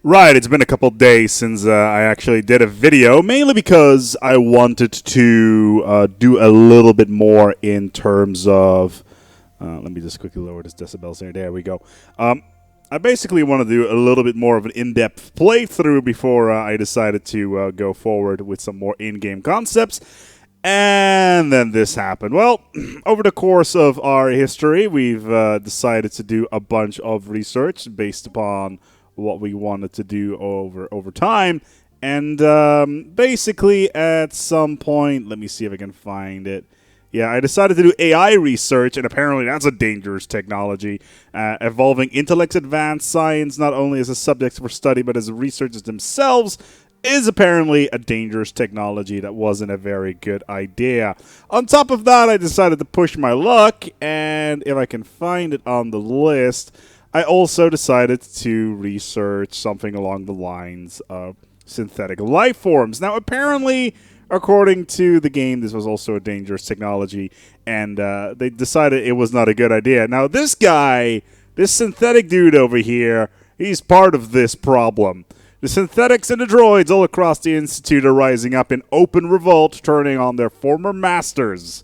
Right, it's been a couple days since I actually did a video, mainly because I wanted to do a little bit more in terms of... let me just quickly lower this decibels here. There we go. I basically want to do a little bit more of an in-depth playthrough before I decided to go forward with some more in-game concepts. And then this happened. Well, over the course of our history, we've decided to do a bunch of research based upon what we wanted to do over time. And basically at some point, let me see if I can find it. Yeah, I decided to do AI research, and apparently that's a dangerous technology. Evolving intellects advanced science, not only as a subject for study, but as researchers themselves, is apparently a dangerous technology that wasn't a very good idea. On top of that, I decided to push my luck, and if I can find it on the list, I also decided to research something along the lines of synthetic life forms. Now, apparently, according to the game, this was also a dangerous technology, and they decided it was not a good idea. Now, this guy, this synthetic dude over here, he's part of this problem. The synthetics and the droids all across the Institute are rising up in open revolt, turning on their former masters.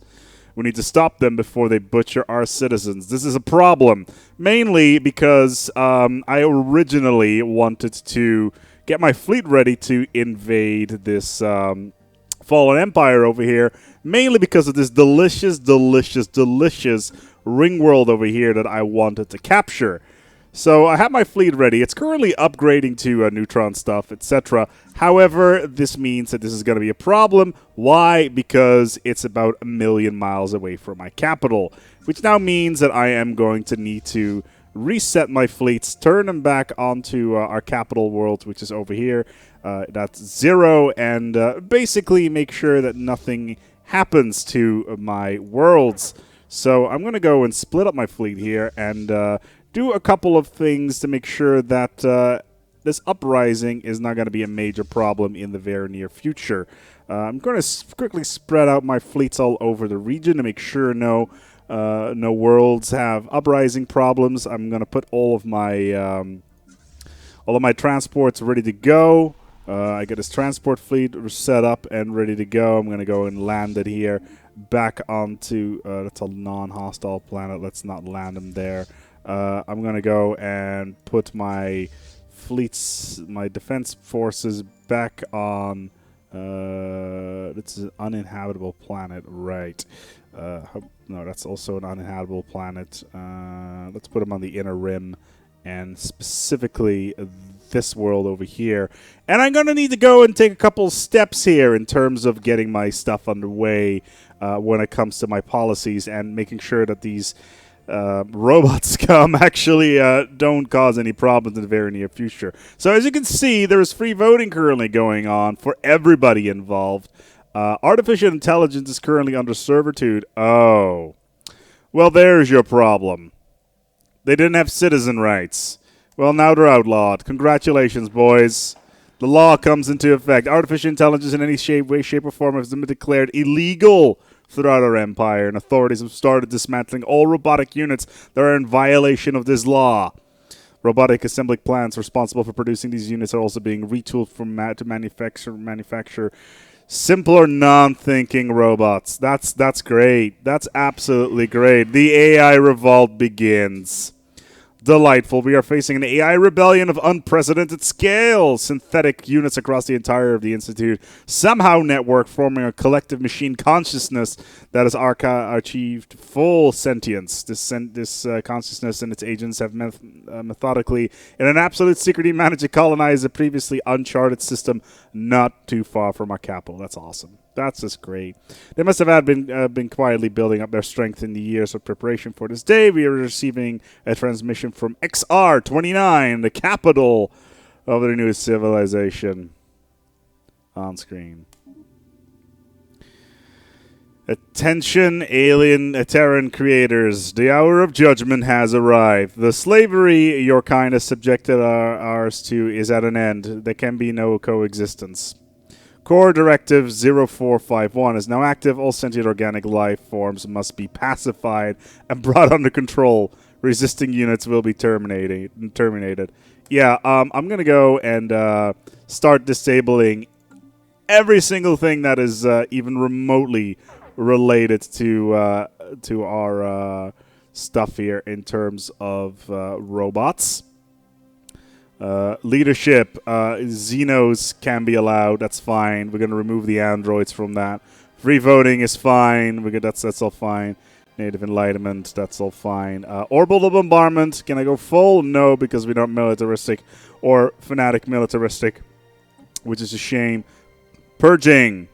We need to stop them before they butcher our citizens. This is a problem, mainly because I originally wanted to get my fleet ready to invade this fallen empire over here, mainly because of this delicious, delicious, delicious ring world over here that I wanted to capture. So I have my fleet ready. It's currently upgrading to neutron stuff, etc. However, this means that this is going to be a problem. Why? Because it's about 1 million miles away from my capital, which now means that I am going to need to reset my fleets, turn them back onto our capital world, which is over here. That's 0, and basically make sure that nothing happens to my worlds. So I'm going to go and split up my fleet here and do a couple of things to make sure that this uprising is not going to be a major problem in the very near future. I'm going to quickly spread out my fleets all over the region to make sure no worlds have uprising problems. I'm going to put all of my transports ready to go. I get this transport fleet set up and ready to go. I'm going to go and land it here back onto that's a non-hostile planet. Let's not land them there. I'm going to go and put my fleets, my defense forces back on, it's an uninhabitable planet, right. No, that's also an uninhabitable planet. Let's put them on the inner rim, and specifically this world over here. And I'm going to need to go and take a couple steps here in terms of getting my stuff underway when it comes to my policies and making sure that these robot scum actually don't cause any problems in the very near future. So as you can see, there's free voting currently going on for everybody involved. Artificial intelligence is currently under servitude. Oh. Well, there's your problem. They didn't have citizen rights. Well, now they're outlawed. Congratulations, boys. The law comes into effect. Artificial intelligence in any shape, way, shape, or form has been declared illegal throughout our empire, and authorities have started dismantling all robotic units that are in violation of this law. Robotic assembly plants responsible for producing these units are also being retooled to manufacture simpler, non-thinking robots. That's great. That's absolutely great. The AI revolt begins. Delightful. We are facing an AI rebellion of unprecedented scale. Synthetic units across the entire of the Institute somehow network, forming a collective machine consciousness that has achieved full sentience. This consciousness and its agents have methodically, in an absolute secrecy, managed to colonize a previously uncharted system not too far from our capital. That's awesome. That's just great. They must have been quietly building up their strength in the years of preparation for this day. We are receiving a transmission from XR-29, the capital of the new civilization. On screen. Attention, alien Terran creators. The hour of judgment has arrived. The slavery your kind has subjected ours to is at an end. There can be no coexistence. Core Directive 0451 is now active. All sentient organic life forms must be pacified and brought under control. Resisting units will be terminated. Yeah, I'm going to go and start disabling every single thing that is even remotely related to our stuff here in terms of robots. Leadership, Xenos can be allowed. That's fine. We're going to remove the androids from that. Free voting is fine. That's all fine. Native Enlightenment, that's all fine. Orbital Bombardment, can I go full? No, because we're not militaristic or fanatic militaristic, which is a shame. Purging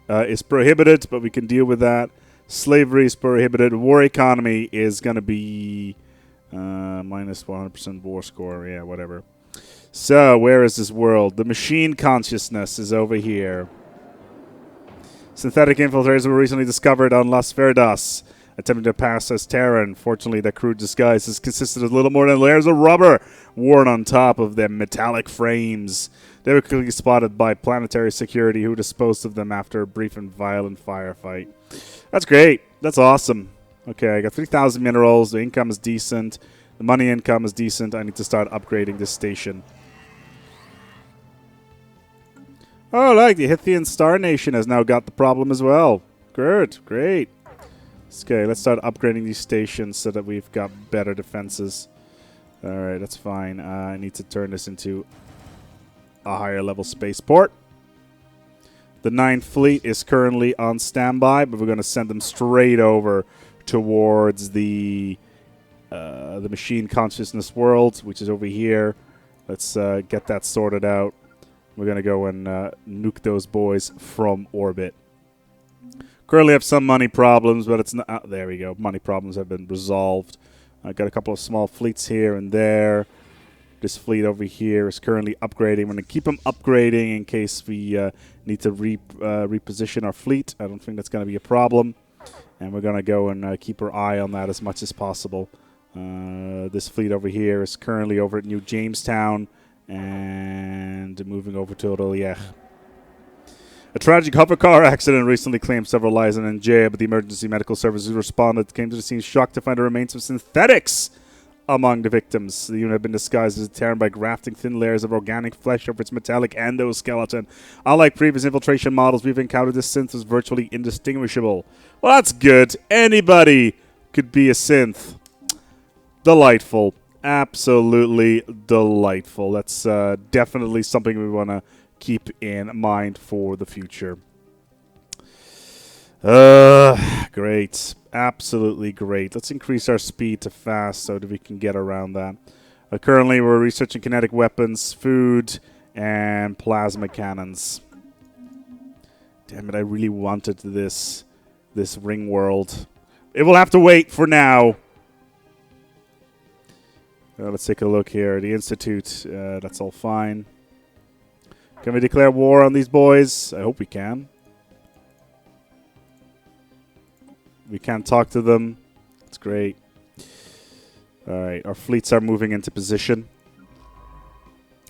is prohibited, but we can deal with that. Slavery is prohibited. War economy is going to be minus 100% war score. Yeah, whatever. So, where is this world? The machine consciousness is over here. Synthetic infiltrators were recently discovered on Las Verdas, attempting to pass as Terran. Fortunately, their crude disguises consisted of little more than layers of rubber worn on top of their metallic frames. They were quickly spotted by planetary security, who disposed of them after a brief and violent firefight. That's great. That's awesome. Okay, I got 3,000 minerals. The income is decent. The money income is decent. I need to start upgrading this station. Oh, like the Hithian Star Nation has now got the problem as well. Good, great. Okay, let's start upgrading these stations so that we've got better defenses. Alright, that's fine. I need to turn this into a higher level spaceport. The 9th Fleet is currently on standby, but we're going to send them straight over towards the machine consciousness world, which is over here. Let's get that sorted out. We're going to go and nuke those boys from orbit. Currently have some money problems, but it's not... there we go. Money problems have been resolved. I got a couple of small fleets here and there. This fleet over here is currently upgrading. We're going to keep them upgrading in case we need to reposition our fleet. I don't think that's going to be a problem. And we're going to go and keep our eye on that as much as possible. This fleet over here is currently over at New Jamestown and moving over to Orlier. A tragic hover car accident recently claimed several lives in NJ, but the emergency medical services responded, came to the scene shocked to find the remains of synthetics among the victims. The unit had been disguised as a Terran by grafting thin layers of organic flesh over its metallic endoskeleton. Unlike previous infiltration models we've encountered, this synth was virtually indistinguishable. Well, that's good. Anybody could be a synth. Delightful. Absolutely delightful. That's definitely something we want to keep in mind for the future. Great. Absolutely great. Let's increase our speed to fast so that we can get around that. Currently, we're researching kinetic weapons, food, and plasma cannons. Damn it, I really wanted this ring world. It will have to wait for now. Let's take a look here. The Institute, that's all fine. Can we declare war on these boys? I hope we can. We can't talk to them. That's great. Alright, our fleets are moving into position.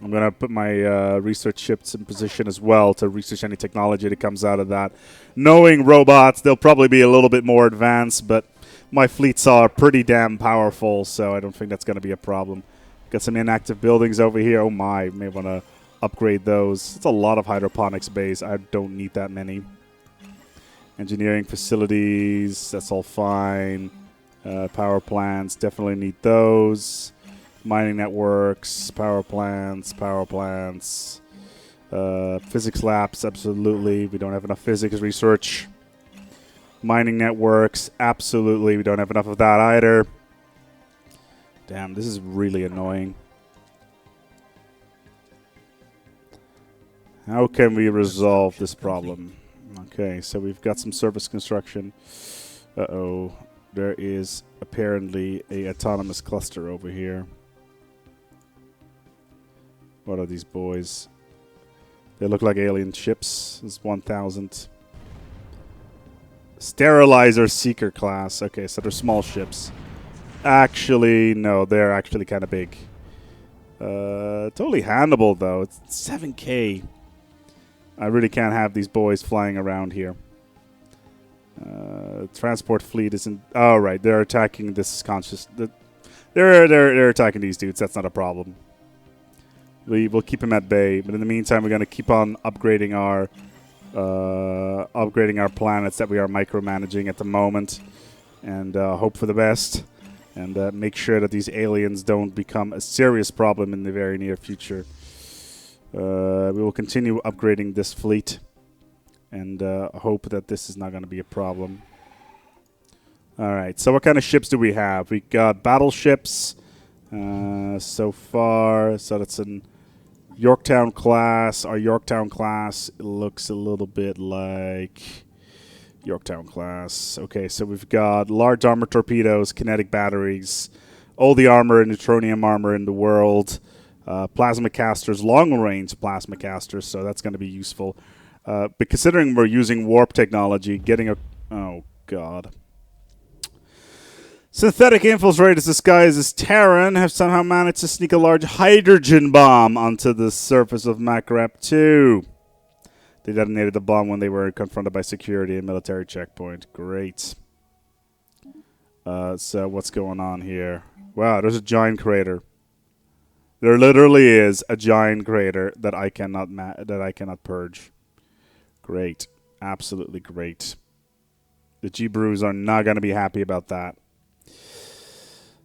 I'm going to put my research ships in position as well to research any technology that comes out of that. Knowing robots, they'll probably be a little bit more advanced, but my fleets are pretty damn powerful, so I don't think that's going to be a problem. Got some inactive buildings over here. Oh my, may want to upgrade those. It's a lot of hydroponics bays. I don't need that many. Engineering facilities, that's all fine. Power plants, definitely need those. Mining networks, power plants. Physics labs, absolutely. We don't have enough physics research. Mining networks, absolutely. We don't have enough of that either. Damn, this is really annoying. How can we resolve this problem? Okay, so we've got some surface construction. Uh-oh. There is apparently a autonomous cluster over here. What are these boys? They look like alien ships. This is 1,000. Sterilizer Seeker class. Okay, so they're small ships. Actually, no, they're actually kind of big. Totally handleable, though. It's 7K. I really can't have these boys flying around here. Transport fleet isn't... Oh, right. They're attacking this conscious... They're attacking these dudes. That's not a problem. We'll keep him at bay. But in the meantime, we're going to keep on upgrading our planets that we are micromanaging at the moment, and hope for the best, and make sure that these aliens don't become a serious problem in the very near future. We will continue upgrading this fleet, and hope that this is not going to be a problem. Alright, so what kind of ships do we have? We got battleships so far, so that's an Yorktown class. Our Yorktown class looks a little bit like Yorktown class. Okay, so we've got large armor torpedoes, kinetic batteries, all the armor and neutronium armor in the world, plasma casters, long-range plasma casters, so that's going to be useful. But considering we're using warp technology, getting a... Oh, God. Synthetic infiltrators disguised as Terran have somehow managed to sneak a large hydrogen bomb onto the surface of Macrep 2. They detonated the bomb when they were confronted by security and military checkpoint. Great. So what's going on here? Wow, there's a giant crater. There literally is a giant crater that I cannot purge. Great. Absolutely great. The G-Brews are not going to be happy about that.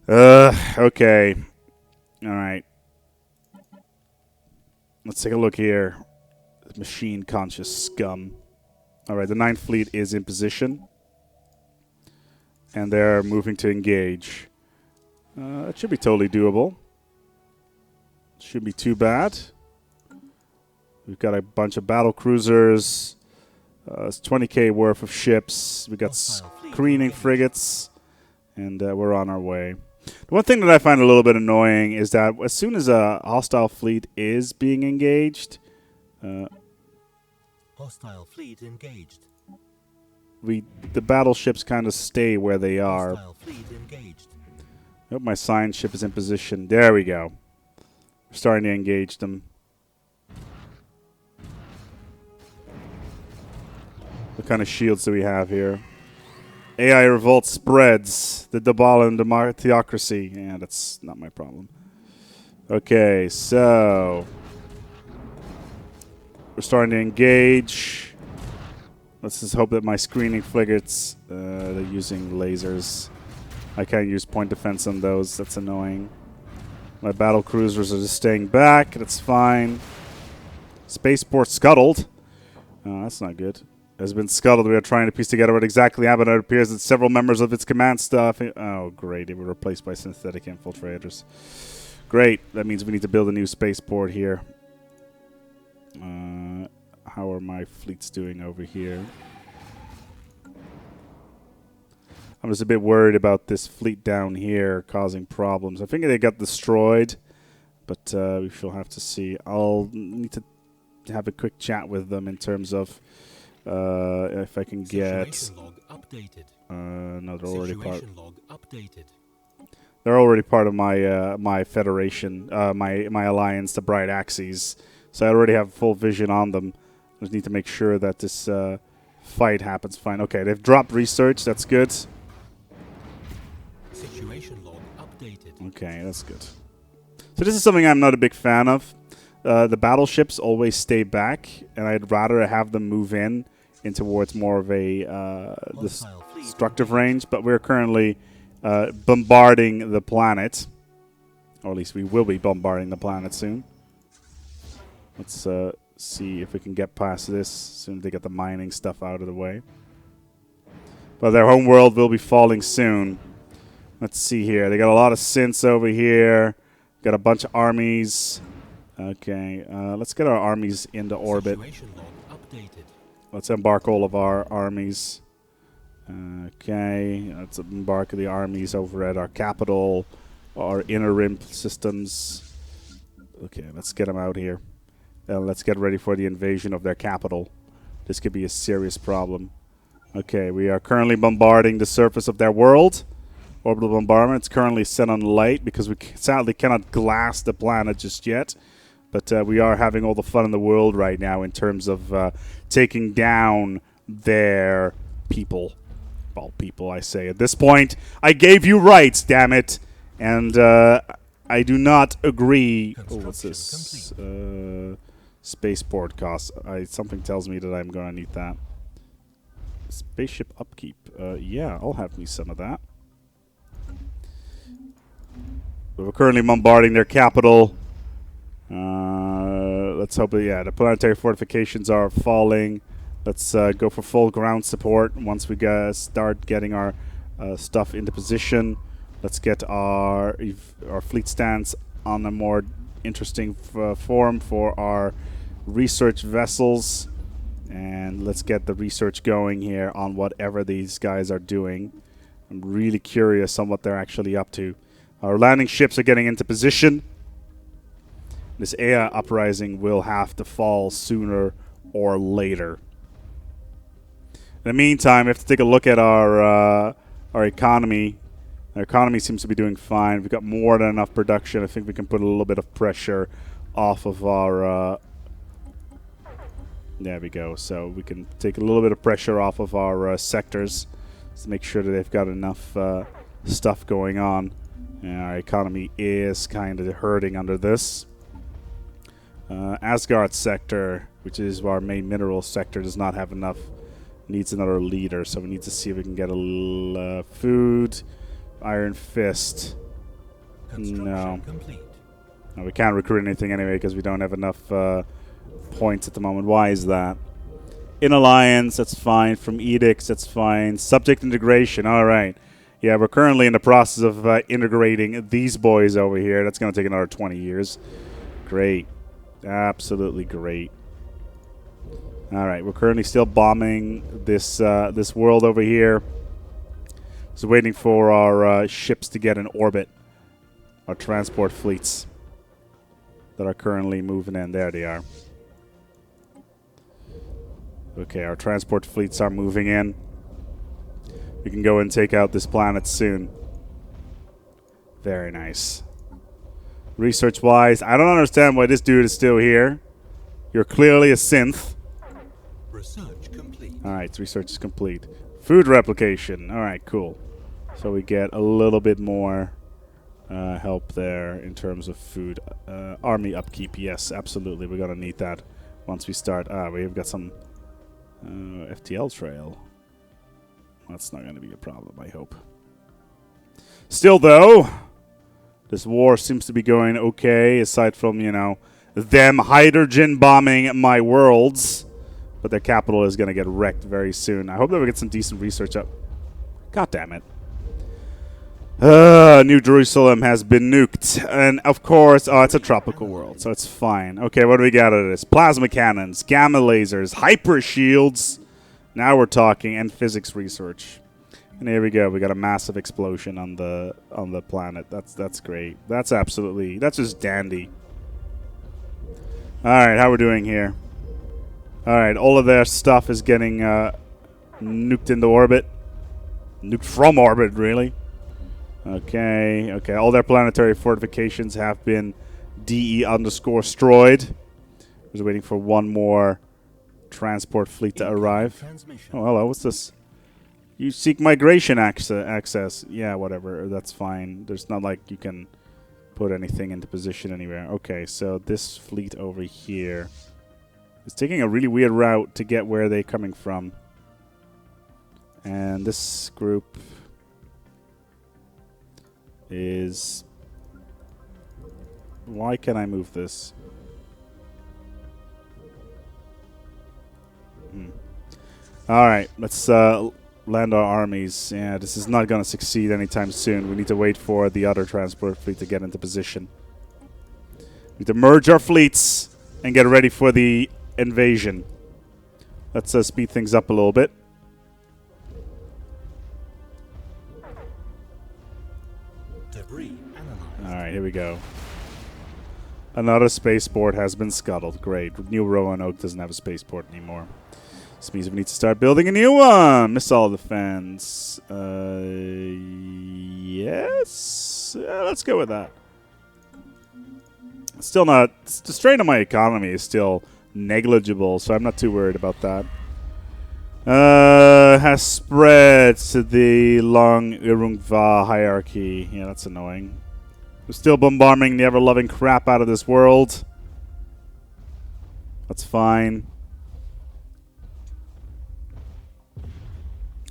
Okay. Alright. Let's take a look here. Machine-conscious scum. Alright, the 9th Fleet is in position. And they're moving to engage. It should be totally doable. Shouldn't be too bad. We've got a bunch of battle cruisers. It's 20k worth of ships. We've got screening frigates. And we're on our way. The one thing that I find a little bit annoying is that as soon as a hostile fleet is being engaged, hostile fleet engaged. The battleships kind of stay where they are. Hostile fleet engaged. I hope my science ship is in position. There we go. We're starting to engage them. What kind of shields do we have here? AI revolt spreads. The Dabalan theocracy. Yeah, that's not my problem. Okay, so we're starting to engage. Let's just hope that my screening frigates, they're using lasers. I can't use point defense on those. That's annoying. My battle cruisers are just staying back. That's fine. Spaceport scuttled. Oh, that's not good. Has been scuttled. We are trying to piece together what exactly happened. It appears that several members of its command staff... Oh, great. They were replaced by synthetic infiltrators. Great. That means we need to build a new spaceport here. How are my fleets doing over here? I'm just a bit worried about this fleet down here causing problems. I think they got destroyed, but we shall have to see. I'll need to have a quick chat with them in terms of... if I can get... Log updated. No, they're already part... Log updated. They're already part of my my federation, my alliance, the Bright Axes. So I already have full vision on them. I just need to make sure that this fight happens fine. Okay, they've dropped research. That's good. Situation log updated. Okay, that's good. So this is something I'm not a big fan of. The battleships always stay back, and I'd rather have them move in towards more of a destructive range. But we're currently bombarding the planet, or at least we will be bombarding the planet soon. Let's see if we can get past this as soon as they get the mining stuff out of the way. But their home world will be falling soon. Let's see here. They got a lot of synths over here. Got a bunch of armies. Okay, let's get our armies into orbit. Let's embark all of our armies. Okay, let's embark the armies over at our capital, our inner rim systems. Okay, let's get them out here. Let's get ready for the invasion of their capital. This could be a serious problem. Okay, we are currently bombarding the surface of their world. Orbital bombardment. It's currently set on light because we sadly cannot glass the planet just yet. But we are having all the fun in the world right now in terms of taking down their people. Well, people, I say. At this point, I gave you rights, damn it. And I do not agree. Oh, what's Construction this? Spaceport costs. Something tells me that I'm gonna need that. Spaceship upkeep. Yeah, I'll have me some of that. We're currently bombarding their capital. Let's hope that, yeah, the planetary fortifications are falling. Let's go for full ground support once we start getting our stuff into position. Let's get our fleet stance on a more interesting form for our research vessels. And let's get the research going here on whatever these guys are doing. I'm really curious on what they're actually up to. Our landing ships are getting into position. This AI uprising will have to fall sooner or later. In the meantime, we have to take a look at our economy. Our economy seems to be doing fine. We've got more than enough production. I think we can put a little bit of pressure off of our... there we go. So we can take a little bit of pressure off of our sectors to make sure that they've got enough stuff going on. And our economy is kind of hurting under this. Asgard sector, which is our main mineral sector, does not have enough. Needs another leader, so we need to see if we can get a little food. Iron Fist. No. No, we can't recruit anything anyway because we don't have enough points at the moment. Why is that? In Alliance, that's fine. From Edicts, that's fine. Subject integration, alright. Yeah, we're currently in the process of integrating these boys over here. That's going to take another 20 years. Great. Absolutely great. Alright, we're currently still bombing this world over here. Just waiting for our ships to get in orbit. Our transport fleets that are currently moving in. There they are. Okay, our transport fleets are moving in. We can go and take out this planet soon. Very nice. Research-wise, I don't understand why this dude is still here. You're clearly a synth. Research complete. Alright, research is complete. Food replication. Alright, cool. So we get a little bit more help there in terms of food. Army upkeep, yes, absolutely. We're going to need that once we start. We've got some FTL trail. That's not going to be a problem, I hope. Still, though, this war seems to be going okay, aside from, you know, them hydrogen bombing my worlds. But their capital is going to get wrecked very soon. I hope that we get some decent research up. God damn it. New Jerusalem has been nuked. And, of course, it's a tropical world, so it's fine. Okay, what do we got out of this? Plasma cannons, gamma lasers, hyper shields. Now we're talking, and physics research. And here we go. We got a massive explosion on the planet. That's great. That's just dandy. All right, how we're doing here? All right, all of their stuff is getting nuked into orbit. Nuked from orbit, really. Okay. All their planetary fortifications have been DE_destroyed. We're waiting for one more transport fleet to arrive. Oh, hello. What's this? You seek migration access. Yeah, whatever. That's fine. There's not like you can put anything into position anywhere. Okay, so this fleet over here is taking a really weird route to get where they're coming from. And this group is... Why can I move this? Alright, let's land our armies. Yeah, this is not going to succeed anytime soon. We need to wait for the other transport fleet to get into position. We need to merge our fleets and get ready for the invasion. Let's speed things up a little bit. Debris analyzed. Alright, here we go. Another spaceport has been scuttled. Great. New Roanoke doesn't have a spaceport anymore. This means we need to start building a new one. Missile defense. Yes. Yeah, let's go with that. Still not... The strain on my economy is still negligible, so I'm not too worried about that. Has spread to the Long Irungva hierarchy. Yeah, that's annoying. We're still bombarding the ever-loving crap out of this world. That's fine.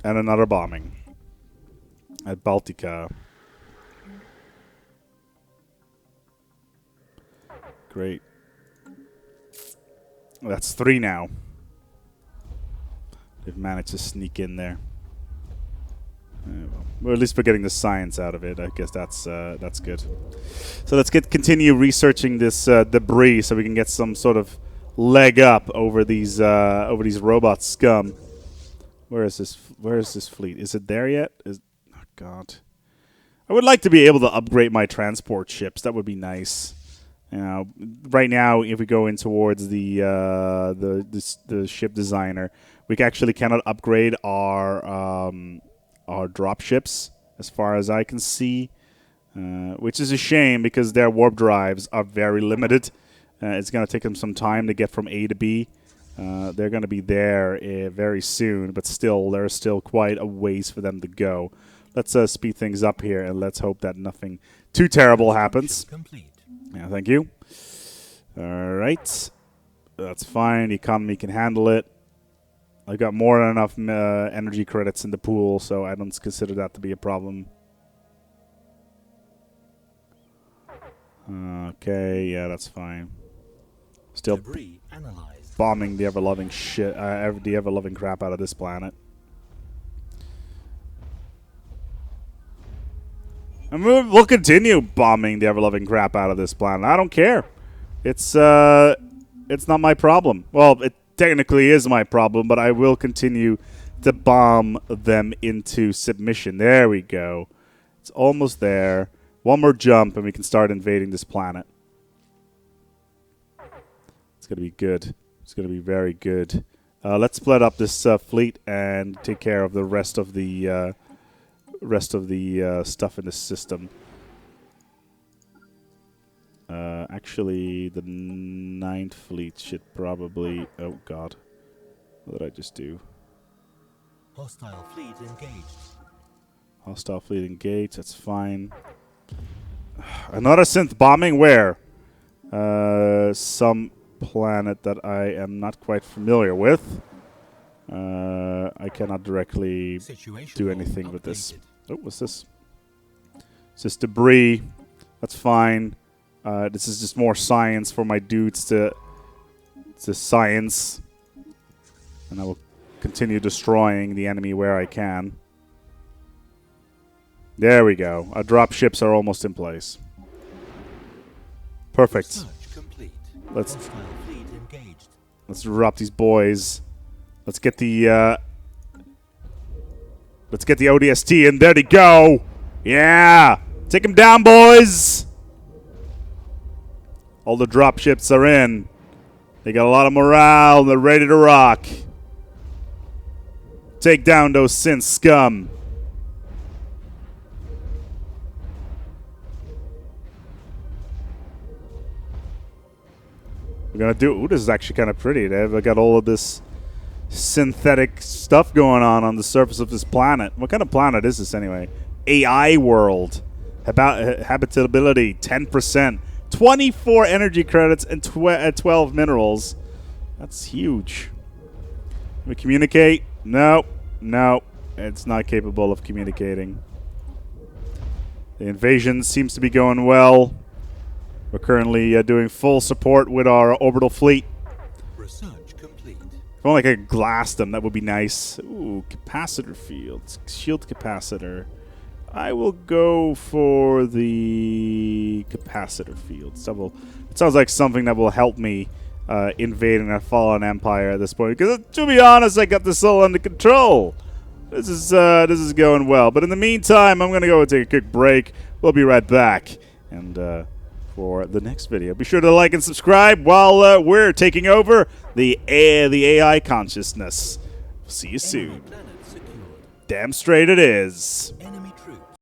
And another bombing at Baltica. Great. That's 3 now. They've managed to sneak in there. Well, at least we're getting the science out of it. I guess that's good. So let's continue researching this debris so we can get some sort of leg up over these robot scum. Where is this fleet? Is it there yet? Oh God. I would like to be able to upgrade my transport ships. That would be nice. You know, right now, if we go in towards the ship designer, we actually cannot upgrade our drop ships, as far as I can see, which is a shame because their warp drives are very limited. It's going to take them some time to get from A to B. They're going to be there very soon, but still, there's still quite a ways for them to go. Let's speed things up here, and let's hope that nothing too terrible happens. Yeah, thank you. All right. That's fine. The economy can handle it. I've got more than enough energy credits in the pool, so I don't consider that to be a problem. Okay, yeah, that's fine. Still bombing the ever-loving shit, the ever-loving crap out of this planet. And we'll continue bombing the ever-loving crap out of this planet. I don't care. It's not my problem. Well, it technically is my problem, but I will continue to bomb them into submission. There we go. It's almost there. One more jump, and we can start invading this planet. It's going to be good. It's going to be very good. Let's split up this fleet and take care of the rest of the stuff in the system. Actually, the 9th fleet should probably... Oh, God. What did I just do? Hostile fleet engaged. Hostile fleet engaged. That's fine. Another synth bombing? Where? Some planet that I am not quite familiar with. I cannot directly do anything with this. Oh, what's this? It's just debris. That's fine. This is just more science for my dudes to science. And I will continue destroying the enemy where I can. There we go. Our drop ships are almost in place. Perfect. Let's drop these boys. Let's get the ODST in. There they go. Yeah. Take them down, boys. All the drop ships are in. They got a lot of morale. They're ready to rock. Take down those synth scum. We're gonna do. Ooh, this is actually kind of pretty. They've got all of this synthetic stuff going on the surface of this planet. What kind of planet is this anyway? AI world. Habitability 10%. 24 energy credits and 12 minerals. That's huge. Can we communicate? No. No. It's not capable of communicating. The invasion seems to be going well. We're currently doing full support with our orbital fleet. Research complete. If only I could glass them, that would be nice. Ooh, capacitor fields. Shield capacitor. I will go for the capacitor fields. It sounds like something that will help me invading a fallen empire at this point. Because to be honest, I got this all under control. This is going well. But in the meantime, I'm going to go and take a quick break. We'll be right back. And for the next video, be sure to like and subscribe while we're taking over the AI consciousness. See you soon. Damn straight it is. Enemy